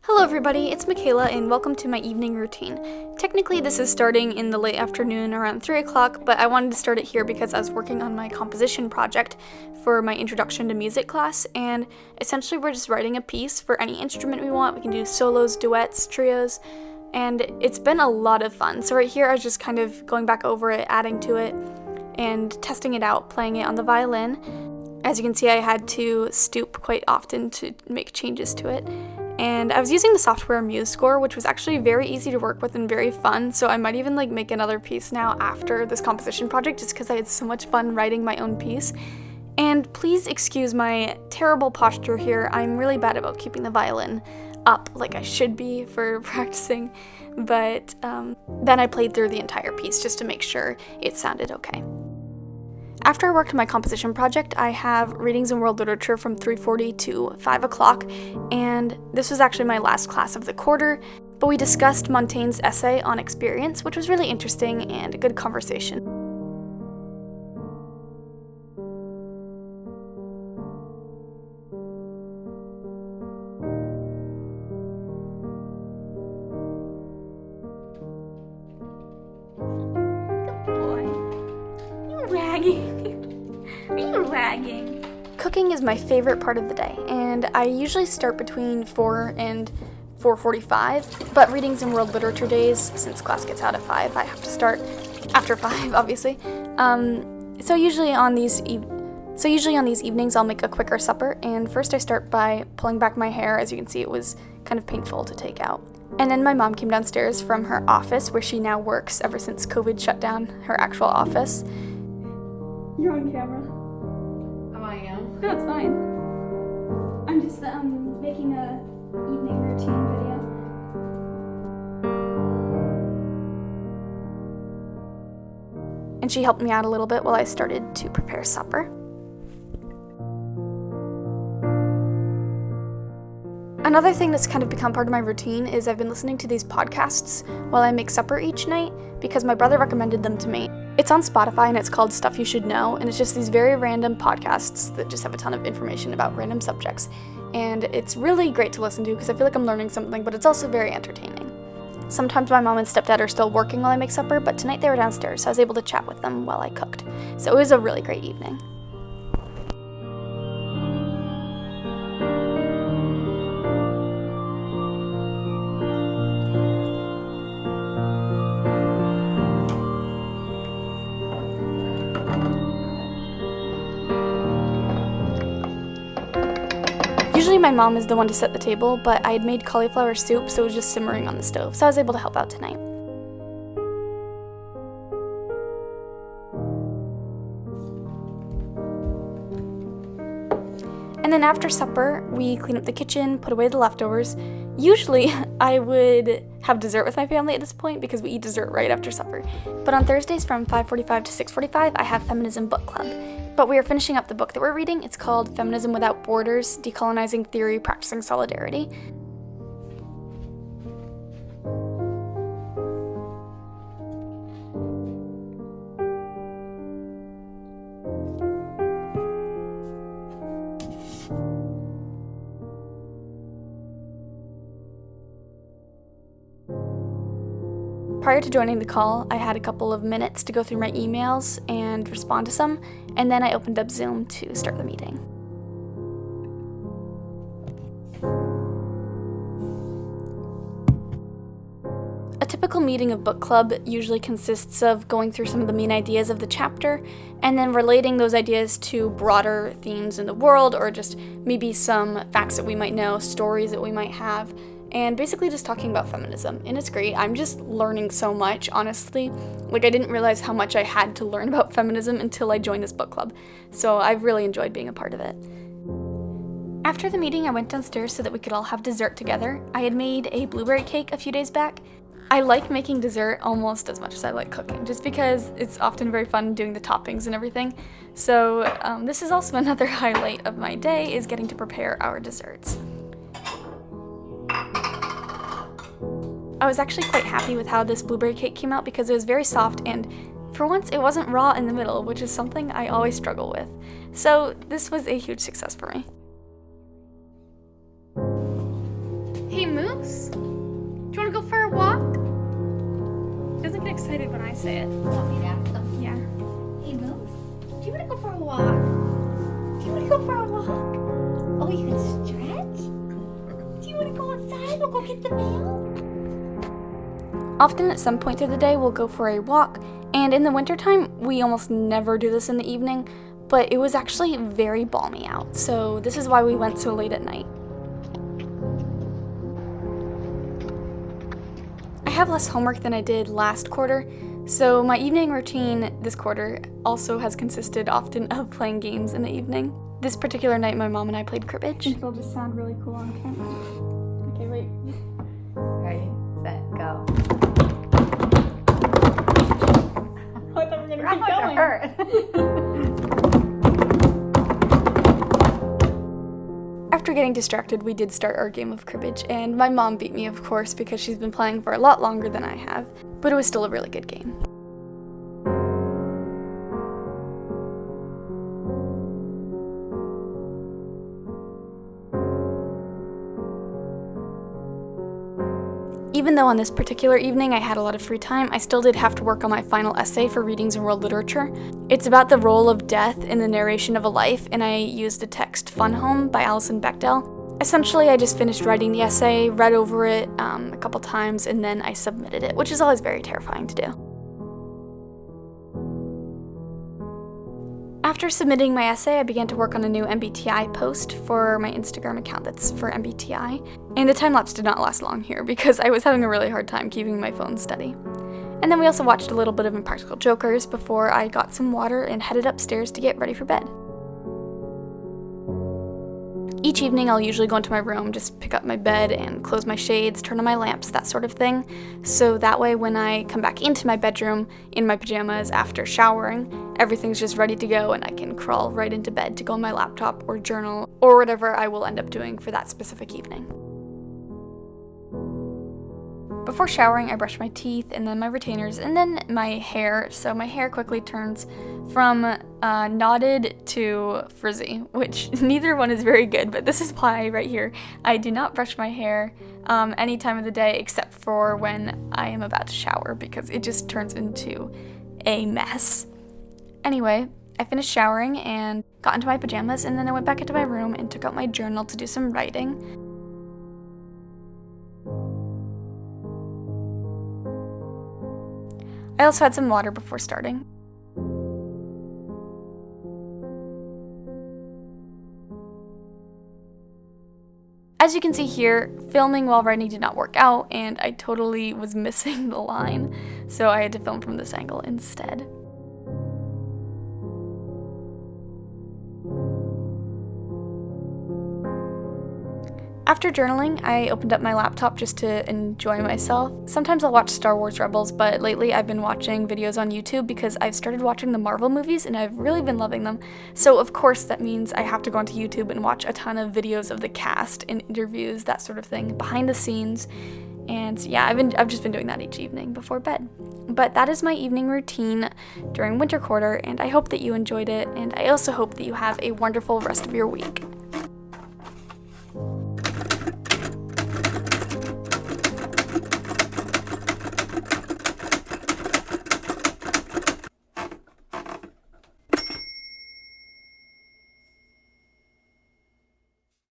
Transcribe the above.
Hello everybody, it's Makayla and welcome to my evening routine. Technically this is starting in the late afternoon around 3 o'clock, but I wanted to start it here because I was working on my composition project for my introduction to music class, and essentially we're just writing a piece for any instrument we want. We can do solos, duets, trios, and it's been a lot of fun. So right here I was just kind of going back over it, adding to it, and testing it out, playing it on the violin. As you can see, I had to stoop quite often to make changes to it. And I was using the software MuseScore, which was actually very easy to work with and very fun, so I might even make another piece now after this composition project just because I had so much fun writing my own piece. And please excuse my terrible posture here. I'm really bad about keeping the violin up like I should be for practicing, but then I played through the entire piece just to make sure it sounded okay. After I worked on my composition project, I have readings in world literature from 3:40 to 5 o'clock, and this was actually my last class of the quarter, but we discussed Montaigne's essay on experience, which was really interesting and a good conversation. Lagging. Cooking is my favorite part of the day, and I usually start between 4 and 4:45, but readings in world literature days, since class gets out at 5, I have to start after 5, obviously. So usually on these evenings I'll make a quicker supper, and first I start by pulling back my hair. As you can see, it was kind of painful to take out. And then my mom came downstairs from her office, where she now works ever since COVID shut down her actual office. You're on camera. I am. No, it's fine. I'm just making a evening routine video. And she helped me out a little bit while I started to prepare supper. Another thing that's kind of become part of my routine is I've been listening to these podcasts while I make supper each night because my brother recommended them to me. It's on Spotify and it's called Stuff You Should Know, and it's just these very random podcasts that just have a ton of information about random subjects. And it's really great to listen to because I feel like I'm learning something, but it's also very entertaining. Sometimes my mom and stepdad are still working while I make supper, but tonight they were downstairs, so I was able to chat with them while I cooked. So it was a really great evening. Usually my mom is the one to set the table, but I had made cauliflower soup, so it was just simmering on the stove, so I was able to help out tonight. And then after supper, we clean up the kitchen, put away the leftovers. Usually I would have dessert with my family at this point because we eat dessert right after supper. But on Thursdays from 5:45 to 6:45, I have Feminism Book Club. But we are finishing up the book that we're reading. It's called Feminism Without Borders, Decolonizing Theory, Practicing Solidarity. Prior to joining the call, I had a couple of minutes to go through my emails and respond to some, and then I opened up Zoom to start the meeting. A typical meeting of book club usually consists of going through some of the main ideas of the chapter, and then relating those ideas to broader themes in the world, or just maybe some facts that we might know, stories that we might have, and basically just talking about feminism. And it's great. I'm just learning so much, honestly. I didn't realize how much I had to learn about feminism until I joined this book club. So I've really enjoyed being a part of it. After the meeting, I went downstairs so that we could all have dessert together. I had made a blueberry cake a few days back. I like making dessert almost as much as I like cooking, just because it's often very fun doing the toppings and everything. So this is also another highlight of my day, is getting to prepare our desserts. I was actually quite happy with how this blueberry cake came out because it was very soft, and for once it wasn't raw in the middle, which is something I always struggle with. So this was a huge success for me. Hey Moose? Do you want to go for a walk? He doesn't get excited when I say it. Want me to ask them? Yeah. Hey, Moose, do you want to go for a walk? Do you want to go for a walk? Oh, you can stretch? Do you want to go outside? We'll go get the mail? Often at some point through the day, we'll go for a walk, and in the wintertime, we almost never do this in the evening, but it was actually very balmy out, so this is why we went so late at night. I have less homework than I did last quarter, so my evening routine this quarter also has consisted often of playing games in the evening. This particular night, my mom and I played cribbage. It'll just sound really cool on camera. Okay, wait. Ready, set, go. I thought we were gonna keep going. Hurt. After getting distracted, we did start our game of cribbage, and my mom beat me, of course, because she's been playing for a lot longer than I have, but it was still a really good game. Even though on this particular evening I had a lot of free time, I still did have to work on my final essay for Readings and World Literature. It's about the role of death in the narration of a life, and I used the text Fun Home by Alison Bechdel. Essentially, I just finished writing the essay, read over it a couple times, and then I submitted it, which is always very terrifying to do. After submitting my essay, I began to work on a new MBTI post for my Instagram account that's for MBTI, and the time-lapse did not last long here because I was having a really hard time keeping my phone steady. And then we also watched a little bit of Impractical Jokers before I got some water and headed upstairs to get ready for bed. Each evening I'll usually go into my room, just pick up my bed and close my shades, turn on my lamps, that sort of thing, so that way when I come back into my bedroom in my pajamas after showering, everything's just ready to go and I can crawl right into bed to go on my laptop or journal or whatever I will end up doing for that specific evening. Before showering, I brush my teeth and then my retainers and then my hair, so my hair quickly turns from knotted to frizzy, which neither one is very good, but this is why right here I do not brush my hair any time of the day except for when I am about to shower because it just turns into a mess. Anyway, I finished showering and got into my pajamas, and then I went back into my room and took out my journal to do some writing. I also had some water before starting. As you can see here, filming while writing did not work out, and I totally was missing the line, so I had to film from this angle instead. After journaling, I opened up my laptop just to enjoy myself. Sometimes I'll watch Star Wars Rebels, but lately I've been watching videos on YouTube because I've started watching the Marvel movies and I've really been loving them. So of course that means I have to go onto YouTube and watch a ton of videos of the cast and interviews, that sort of thing, behind the scenes. And yeah, I've just been doing that each evening before bed. But that is my evening routine during winter quarter, and I hope that you enjoyed it, and I also hope that you have a wonderful rest of your week.